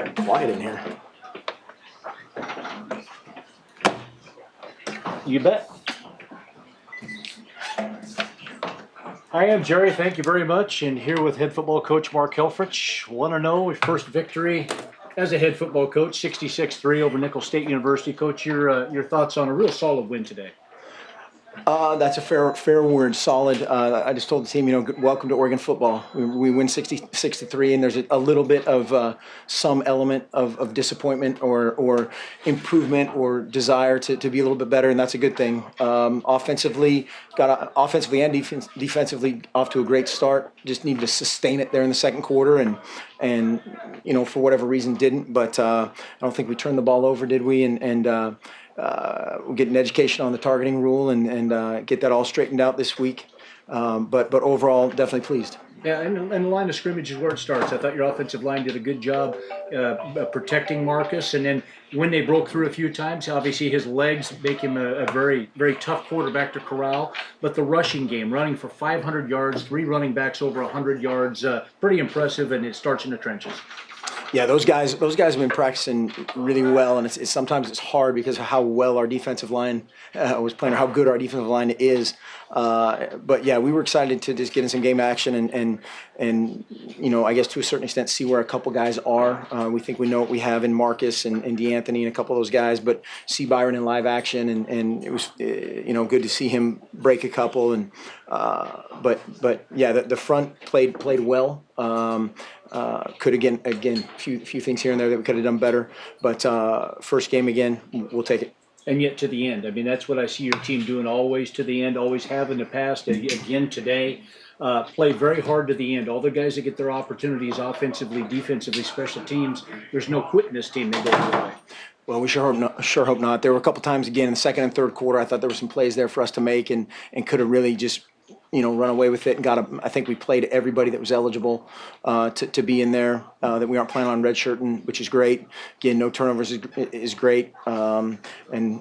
got quiet in here. You bet. I am Jerry. Thank you very much. And here with head football coach Mark Helfrich. 1-0, his first victory as a head football coach, 66-3 over Nicholls State University. Coach, your thoughts on a real solid win today? That's a fair word. Solid. I just told the team, welcome to Oregon football. We win 66-3, and there's a little bit of some element of disappointment or improvement or desire to be a little bit better, and that's a good thing. Offensively and defensively off to a great start. Just needed to sustain it there in the second quarter, and for whatever reason didn't. But I don't think we turned the ball over, did we? We'll get an education on the targeting rule and get that all straightened out this week. But overall, definitely pleased. Yeah, and the line of scrimmage is where it starts. I thought your offensive line did a good job protecting Marcus. And then when they broke through a few times, obviously his legs make him a very, very tough quarterback to corral. But the rushing game, running for 500 yards, 3 running backs over 100 yards, pretty impressive, and it starts in the trenches. Yeah, those guys have been practicing really well, and sometimes it's hard because of how well our defensive line was playing, or how good our defensive line is. But yeah, we were excited to just get in some game action and I guess to a certain extent see where a couple guys are. We think we know what we have in Marcus and DeAnthony and a couple of those guys, but see Byron in live action and it was good to see him break a couple but yeah, the front played well. Could again few things here and there that we could have done better, but first game again, we'll take it. And yet to the end. I mean, that's what I see your team doing always to the end, always have in the past. Again today, play very hard to the end. All the guys that get their opportunities offensively, defensively, special teams, there's no quit in this team. They go all the way. Well, we sure hope not. There were a couple times again in the second and third quarter, I thought there were some plays there for us to make and could have really just run away with it and I think we played everybody that was eligible to be in there that we aren't planning on redshirting, which is great. Again, no turnovers is great. And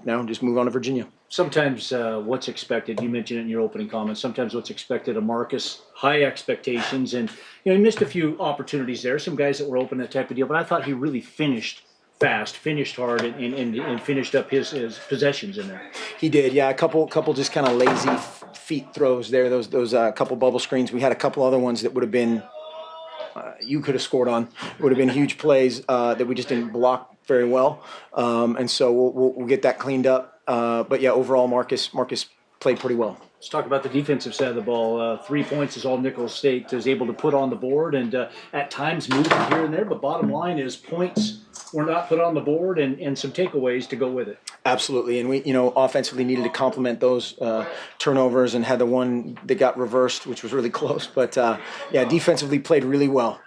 now just move on to Virginia. Sometimes what's expected, you mentioned it in your opening comments, sometimes what's expected of Marcus, high expectations, and he missed a few opportunities there, some guys that were open, that type of deal, but I thought he really finished fast, finished hard, and finished up his possessions in there. He did, yeah. A couple just kind of lazy feet throws there. Those couple bubble screens. We had a couple other ones that would have been you could have scored on. Would have been huge plays that we just didn't block very well. And so we'll get that cleaned up. But yeah, overall, Marcus played pretty well. Let's talk about the defensive side of the ball. 3 points is all Nicholls State is able to put on the board, and at times move here and there. But bottom line is points were not put on the board, and some takeaways to go with it. Absolutely, and we offensively needed to complement those turnovers, and had the one that got reversed, which was really close. But yeah, defensively played really well.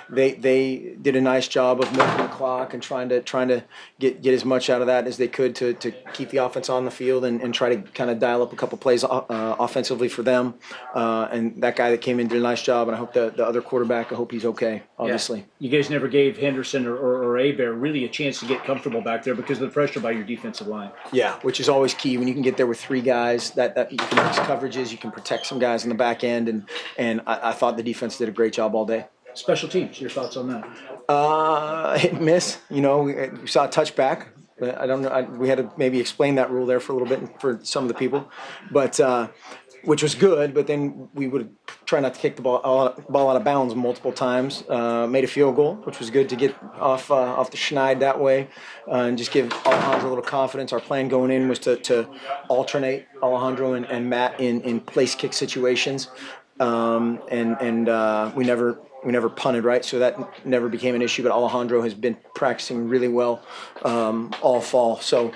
They did a nice job of milking the clock and trying to get as much out of that as they could to keep the offense on the field and try to kind of dial up a couple plays offensively for them. And that guy that came in did a nice job, and I hope the other quarterback, I hope he's okay, obviously. Yeah. You guys never gave Henderson or Abear really a chance to get comfortable back there because of the pressure by your defensive line. Yeah, which is always key when you can get there with 3 guys. That you can mix coverages, you can protect some guys in the back end, and I thought the defense did a great job all day. Special teams, your thoughts on that? Hit and miss. We saw a touchback. I don't know. We had to maybe explain that rule there for a little bit for some of the people, but which was good. But then we would try not to kick the ball out of bounds multiple times. Made a field goal, which was good to get off the schneid that way, and just give Alejandro a little confidence. Our plan going in was to alternate Alejandro and Matt in place kick situations, and we never punted, right? So that never became an issue, but Alejandro has been practicing really well all fall. So,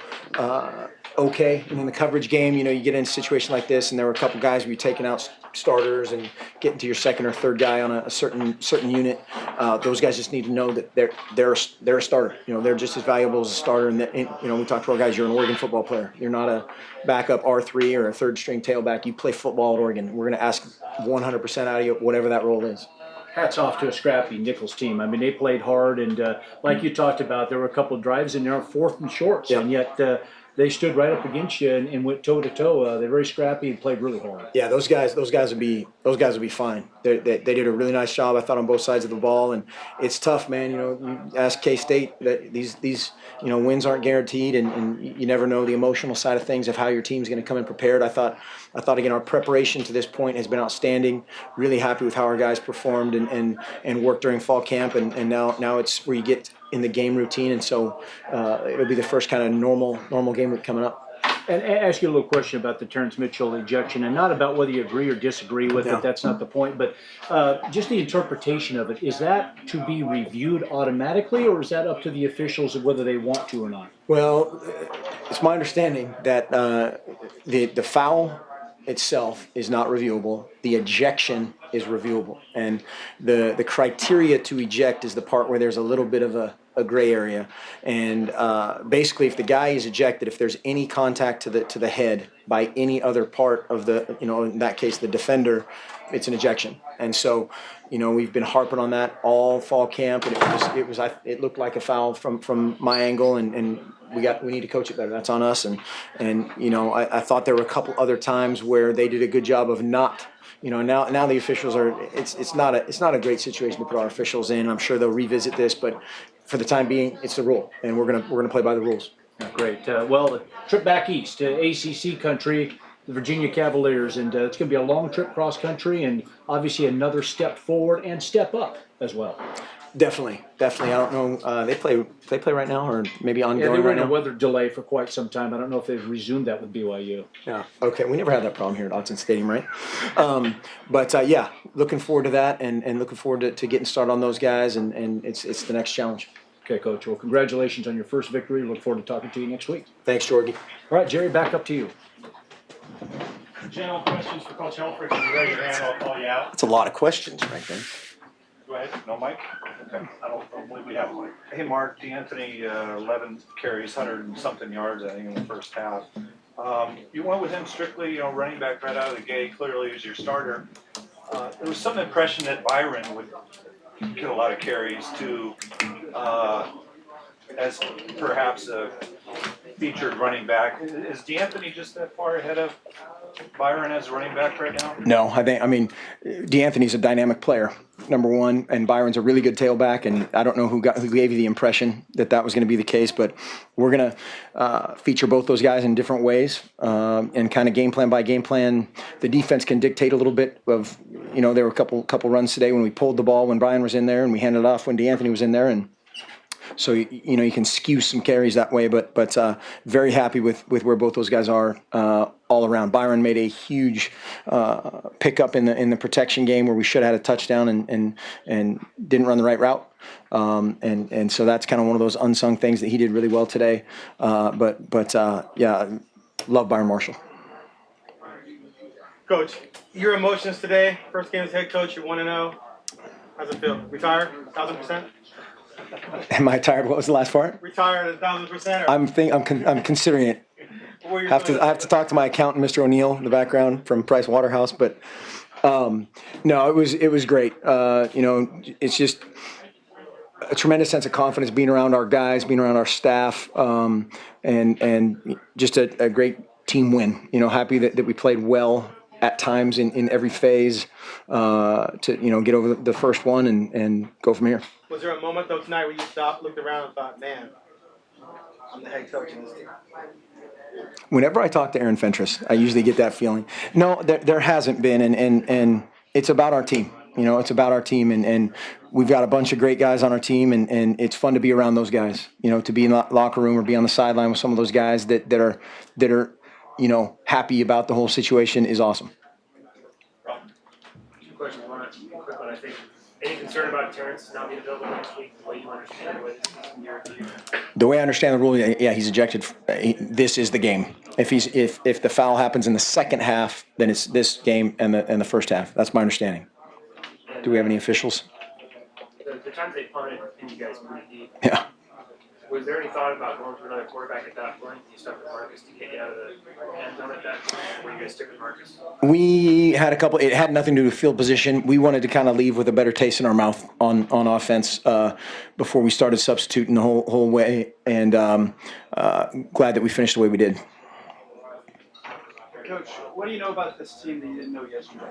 okay. And in the coverage game, you get in a situation like this, and there were a couple guys where you're taking out starters and getting to your second or third guy on a certain unit. Those guys just need to know that they're a starter. They're just as valuable as a starter. And we talk to our guys, you're an Oregon football player. You're not a backup R3 or a third string tailback. You play football at Oregon. We're going to ask 100% out of you, whatever that role is. Hats off to a scrappy Nicholls team. I mean, they played hard, and like you talked about, there were a couple of drives in there, 4th and shorts, yeah. And yet they stood right up against you and went toe to toe. They're very scrappy and played really hard. Yeah, those guys would be fine. They did a really nice job, I thought, on both sides of the ball, and it's tough, man. You ask K-State that these wins aren't guaranteed, and you never know the emotional side of things of how your team's going to come in prepared. I thought again, our preparation to this point has been outstanding. Really happy with how our guys performed and worked during fall camp, and now it's where you get in the game routine, and so it'll be the first kind of normal game week coming up. And ask you a little question about the Terrence Mitchell ejection, and not about whether you agree or disagree with it. That's not the point, but just the interpretation of it. Is that to be reviewed automatically, or is that up to the officials of whether they want to or not? Well, it's my understanding that the foul itself is not reviewable. The ejection is reviewable, and the criteria to eject is the part where there's a little bit of a gray area. And basically, if the guy is ejected, if there's any contact to the head by any other part of the, in that case, the defender, it's an ejection. And so, we've been harping on that all fall camp, and it looked like a foul from my angle, and we need to coach it better. That's on us. And I thought there were a couple other times where they did a good job of not. Now the officials are. It's not a great situation to put our officials in. I'm sure they'll revisit this, but for the time being, it's the rule, and we're gonna play by the rules. Great. Well, a trip back east to ACC country, the Virginia Cavaliers, and it's going to be a long trip cross country, and obviously another step forward and step up as well. Definitely. I don't know. They play right now, or maybe ongoing. Yeah, they were right in a now? weather delay for quite some time. I don't know if they've resumed that with BYU. Yeah. Okay. We never had that problem here at Autzen Stadium, right? But yeah, looking forward to that, and looking forward to getting started on those guys, and it's the next challenge. Okay, Coach. Well, congratulations on your first victory. Look forward to talking to you next week. Thanks, Jorgie. All right, Jerry, back up to you. General questions for Coach Helfrich. If you're ready, man, I'll call you out. That's a lot of questions right there. Go ahead. No mic? Okay. I don't believe we have a mic. Hey, Mark. D'Anthony, 11 carries, 100 and something yards, I think, in the first half. You went with him strictly, running back right out of the gate, clearly as your starter. There was some impression that Byron would get a lot of carries too, as perhaps a featured running back. Is D'Anthony just that far ahead of Byron as a running back right now? No, I mean, D'Anthony's a dynamic player, number one, and Byron's a really good tailback, and I don't know who gave you the impression that was going to be the case, but we're going to feature both those guys in different ways, and kind of game plan by game plan. The defense can dictate a little bit of, there were a couple runs today when we pulled the ball when Byron was in there, and we handed it off when D'Anthony was in there, and so you can skew some carries that way, but very happy with where both those guys are all around. Byron made a huge pickup in the protection game where we should have had a touchdown and didn't run the right route, and so that's kind of one of those unsung things that he did really well today. But yeah, love Byron Marshall. Coach, your emotions today, first game as head coach, you're 1-0. How's it feel? Retired, 1,000%? Am I tired? What was the last part? Retired 1,000%? I'm considering it. I have to talk to my accountant, Mr. O'Neill, in the background from Price Waterhouse. But no, it was great. It's just a tremendous sense of confidence being around our guys, being around our staff, and just a great team win. Happy that we played well at times in every phase to get over the first one and go from here. Was there a moment though tonight where you stopped, looked around, and thought, "Man, I'm the head coach in this team"? Whenever I talk to Aaron Fentress, I usually get that feeling. No, there hasn't been, and it's about our team. It's about our team, and we've got a bunch of great guys on our team, and it's fun to be around those guys. To be in the locker room or be on the sideline with some of those guys that are happy about the whole situation is awesome. Two questions. One, quick one, I think. Any concern about Terrence not being available next week, the way you understand the way this is in your view? The way I understand the rule, yeah, he's ejected. This is the game. If the foul happens in the second half, then it's this game and the first half. That's my understanding. Do we have any officials? The times they punted and you guys moved deep. Yeah. Was there any thought about going to another quarterback at that point? You stuck with Marcus to get you out of the end zone at that point? Or were you going to stick with Marcus? We had a couple. It had nothing to do with field position. We wanted to kind of leave with a better taste in our mouth on offense before we started substituting the whole way. And glad that we finished the way we did. Coach, what do you know about this team that you didn't know yesterday?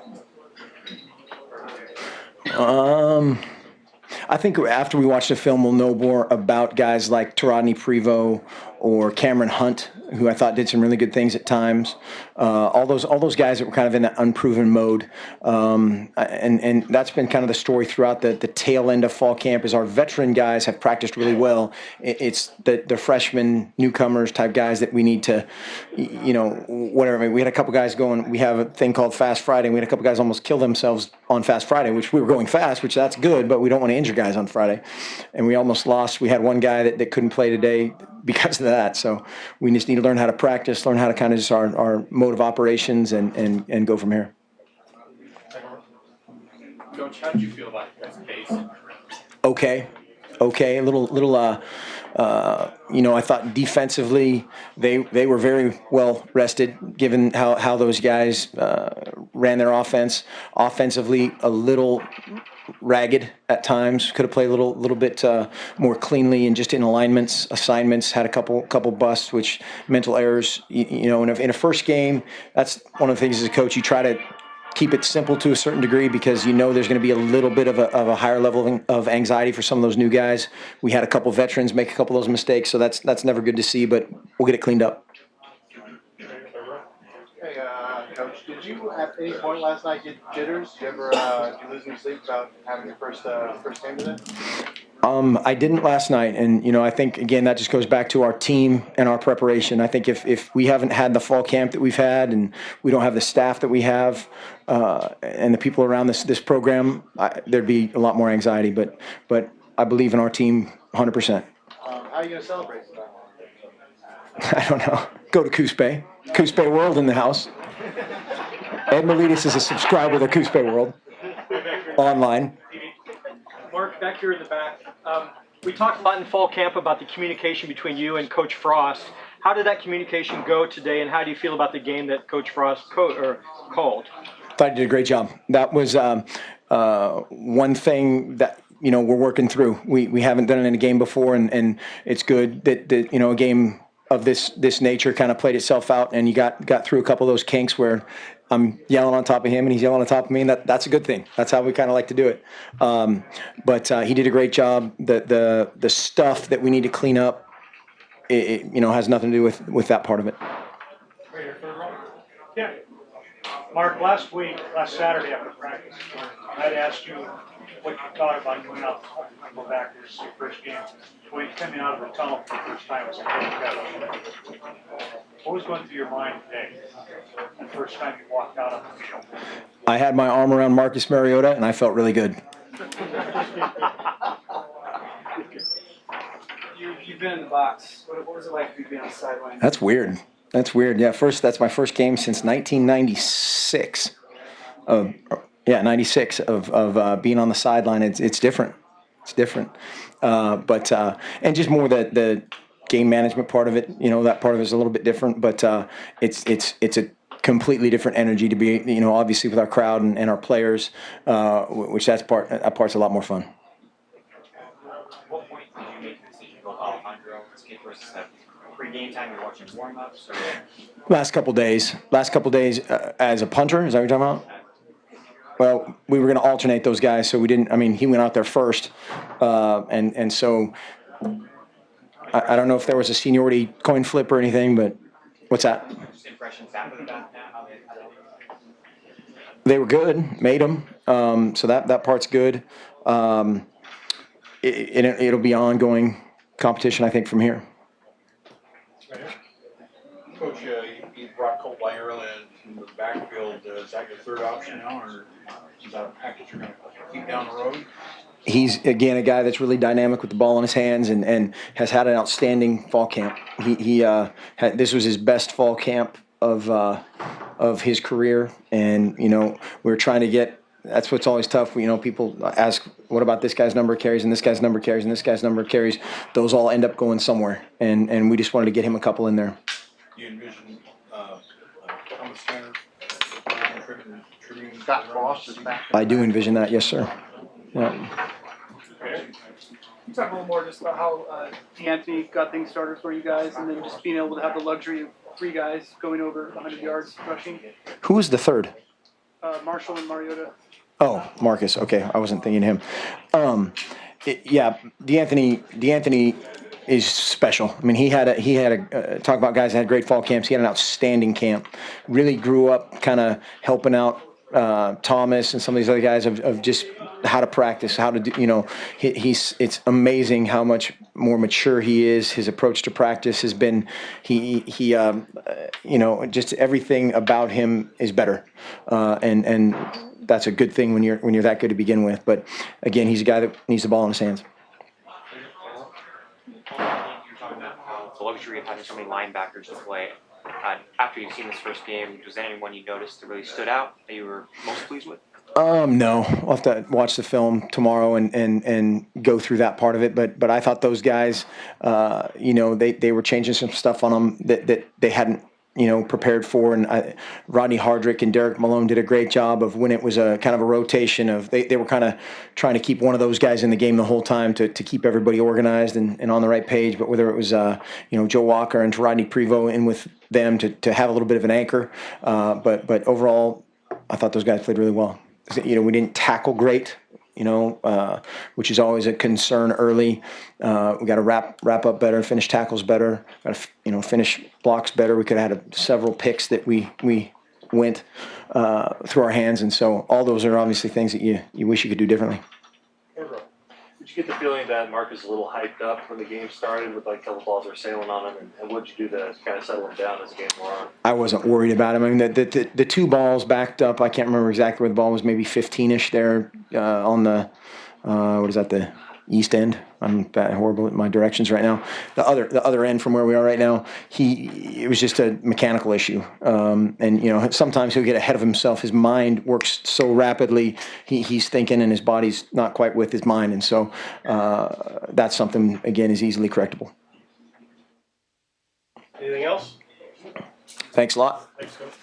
I think after we watch the film, we'll know more about guys like Taradni Prevost or Cameron Hunt, who I thought did some really good things at times. All those guys that were kind of in that unproven mode, and that's been kind of the story throughout the tail end of fall camp. Is our veteran guys have practiced really well. It's the freshman newcomers type guys that we need to, whatever. I mean, we had a couple guys going. We have a thing called Fast Friday. We had a couple guys almost kill themselves on Fast Friday, which we were going fast, which that's good, but we don't want to injure guys on Friday. And we almost lost. We had one guy that couldn't play today because of that. So we just need to learn how to practice, learn how to kind of just our mode of operations and go from here. Coach, how did you feel about this pace? Okay. A little. I thought defensively they were very well rested, given how those guys ran their offense. Offensively, a little ragged at times. Could have played a little bit more cleanly and just in alignments, assignments. Had a couple busts, which mental errors. In a first game, that's one of the things as a coach you try to keep it simple to a certain degree because there's going to be a little bit of a higher level of anxiety for some of those new guys. We had a couple veterans make a couple of those mistakes, so that's never good to see, but we'll get it cleaned up. Hey, Coach, did you at any point last night get jitters? Did you lose any sleep about having your first game today? I didn't last night, and I think again that just goes back to our team and our preparation. I think if we haven't had the fall camp that we've had, and we don't have the staff that we have, and the people around this program, there'd be a lot more anxiety. But I believe in our team 100%. How are you going to celebrate tonight? I don't know. Go to Coos Bay World in the house. Ed Miletus is a subscriber to Coos Bay World online. Mark, back here in the back, we talked a lot in fall camp about the communication between you and Coach Frost. How did that communication go today, and how do you feel about the game that Coach Frost called? I thought he did a great job. That was one thing that we're working through. We haven't done it in a game before, and it's good that a game of this nature kind of played itself out, and you got through a couple of those kinks where I'm yelling on top of him and he's yelling on top of me, and that's a good thing. That's how we kind of like to do it. But he did a great job. The stuff that we need to clean up, it has nothing to do with that part of it. Yeah. Mark, last Saturday after practice, I'd asked you what you thought about going out and go back to your first game. When you coming out of the tunnel for the first time as a coach, what was going through your mind today? The first time you walked out on the field. I had my arm around Marcus Mariota, and I felt really good. You've been in the box. What was it like for you being on the sideline? That's weird. Yeah, that's my first game since 1996. 96 of being on the sideline. It's different. It's different. But and just more the game management part of it. That part of it is a little bit different. But it's a completely different energy to be. Obviously with our crowd and our players, which that part's a lot more fun. What point did you make the decision to go Alejandro versus that pre-game time? You're watching warm-ups? Or? Last couple days as a punter. Is that what you're talking about? Well, we were going to alternate those guys, so we didn't. I mean, he went out there first, and so I don't know if there was a seniority coin flip or anything, but what's that? Just impressions after the fact now, how they were good, made them, so that part's good. It'll be ongoing competition, I think, from here. Coach, you brought Colt Ireland in the backfield. Is that your third option now, or is that a package you're going to keep down the road? He's, again, a guy that's really dynamic with the ball in his hands and has had an outstanding fall camp. This was his best fall camp of his career, and we were trying to get that's what's always tough. You know, people ask, what about this guy's number of carries and this guy's number of carries and this guy's number of carries? Those all end up going somewhere, and we just wanted to get him a couple in there. Do you envision Thomas Tanner contributing? Scott Frost is back. I do envision that, yes, sir. Yeah. Can you talk a little more just about how D'Anthony got things started for you guys, and then just being able to have the luxury of 3 guys going over 100 yards rushing? Who was the third? Marshall and Mariota. Oh, Marcus. Okay, I wasn't thinking him. Yeah, D'Anthony is special. I mean, he had a talk about guys that had great fall camps. He had an outstanding camp. Really grew up kind of helping out Thomas and some of these other guys of just how to practice, how to do. You know, it's amazing how much more mature he is. His approach to practice has been you know, just everything about him is better, and that's a good thing when you're that good to begin with. But again, he's a guy that needs the ball in his hands. You're talking about how the luxury of having so many linebackers to play. After you've seen this first game, was there anyone you noticed that really stood out that you were most pleased with? No, I'll have to watch the film tomorrow and go through that part of it. But I thought those guys, you know, they were changing some stuff on them that they hadn't, you know, prepared for. And Rodney Hardrick and Derek Malone did a great job of when it was a kind of a rotation of they were kind of trying to keep one of those guys in the game the whole time to keep everybody organized and on the right page. But whether it was, you know, Joe Walker and Rodney Prevost in with them to have a little bit of an anchor. But overall, I thought those guys played really well. You know, we didn't tackle great, you know, which is always a concern early. We got to wrap up better, finish tackles better, got to, you know, finish blocks better. We could have had several picks that we went through our hands, and so all those are obviously things that you wish you could do differently. Did you get the feeling that Mark is a little hyped up when the game started with like a couple balls are sailing on him, and what did you do to kind of settle him down as the game wore on? I wasn't worried about him. I mean, the 2 balls backed up. I can't remember exactly where the ball was. Maybe 15-ish there on the what is that? The east end. I'm horrible at my directions right now. The other end from where we are right now. It was just a mechanical issue. And you know, sometimes he'll get ahead of himself. His mind works so rapidly. He's thinking, and his body's not quite with his mind. And so that's something again is easily correctable. Anything else? Thanks a lot. Thanks, Coach.